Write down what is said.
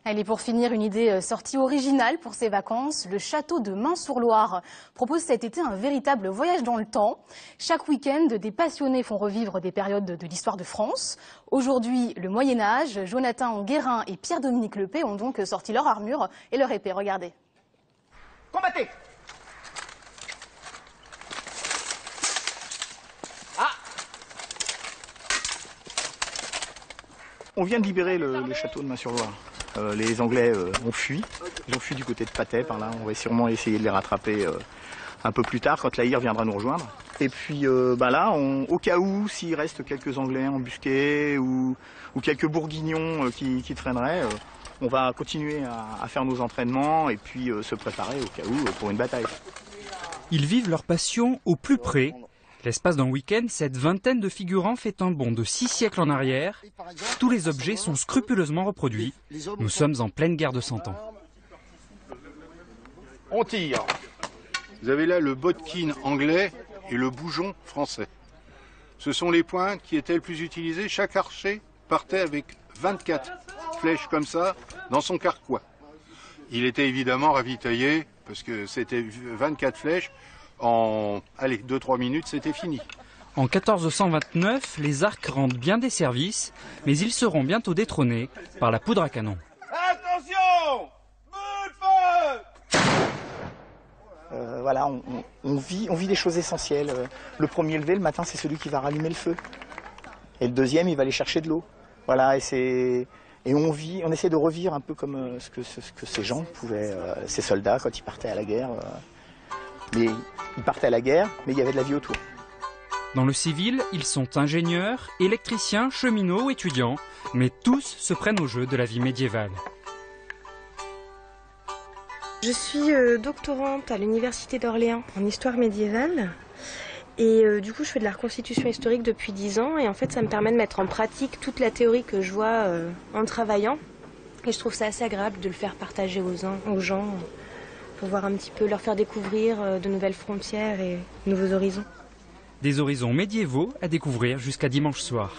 Allez, pour finir, une idée sortie originale pour ces vacances. Le château de Main-sur-Loire propose cet été un véritable voyage dans le temps. Chaque week-end, des passionnés font revivre des périodes de l'histoire de France. Aujourd'hui, le Moyen-Âge. Jonathan Guérin et Pierre-Dominique Lepée ont donc sorti leur armure et leur épée. Regardez. Combattez! On vient de libérer le château de Main-sur-Loire. Les Anglais ont fui. Ils ont fui du côté de Patay par là. On va sûrement essayer de les rattraper un peu plus tard quand la hire viendra nous rejoindre. Et puis là, au cas où, s'il reste quelques Anglais embusqués ou quelques Bourguignons qui traîneraient, on va continuer à faire nos entraînements et puis se préparer au cas où pour une bataille. Ils vivent leur passion au plus près. L'espace d'un week-end, cette vingtaine de figurants fait un bond de 6 siècles en arrière. Tous les objets sont scrupuleusement reproduits. Nous sommes en pleine guerre de 100 ans. On tire. Vous avez là le bodkin anglais et le bougeon français. Ce sont les points qui étaient le plus utilisés. Chaque archer partait avec 24 flèches comme ça dans son carquois. Il était évidemment ravitaillé parce que c'était 24 flèches. En 2-3 minutes, c'était fini. En 1429, les arcs rendent bien des services, mais ils seront bientôt détrônés par la poudre à canon. Attention! Bout de feu! Voilà, on vit des choses essentielles. Le premier levé le matin, c'est celui qui va rallumer le feu. Et le deuxième, il va aller chercher de l'eau. Voilà, et on essaie de revivre un peu comme ce que ces gens pouvaient, ces soldats, quand ils partaient à la guerre. Mais ils partaient à la guerre, mais il y avait de la vie autour. Dans le civil, ils sont ingénieurs, électriciens, cheminots, étudiants, mais tous se prennent au jeu de la vie médiévale. Je suis doctorante à l'Université d'Orléans en histoire médiévale. Et du coup, je fais de la reconstitution historique depuis 10 ans. Et en fait, ça me permet de mettre en pratique toute la théorie que je vois en travaillant. Et je trouve ça assez agréable de le faire partager aux gens. Pour voir un petit peu, leur faire découvrir de nouvelles frontières et de nouveaux horizons. Des horizons médiévaux à découvrir jusqu'à dimanche soir.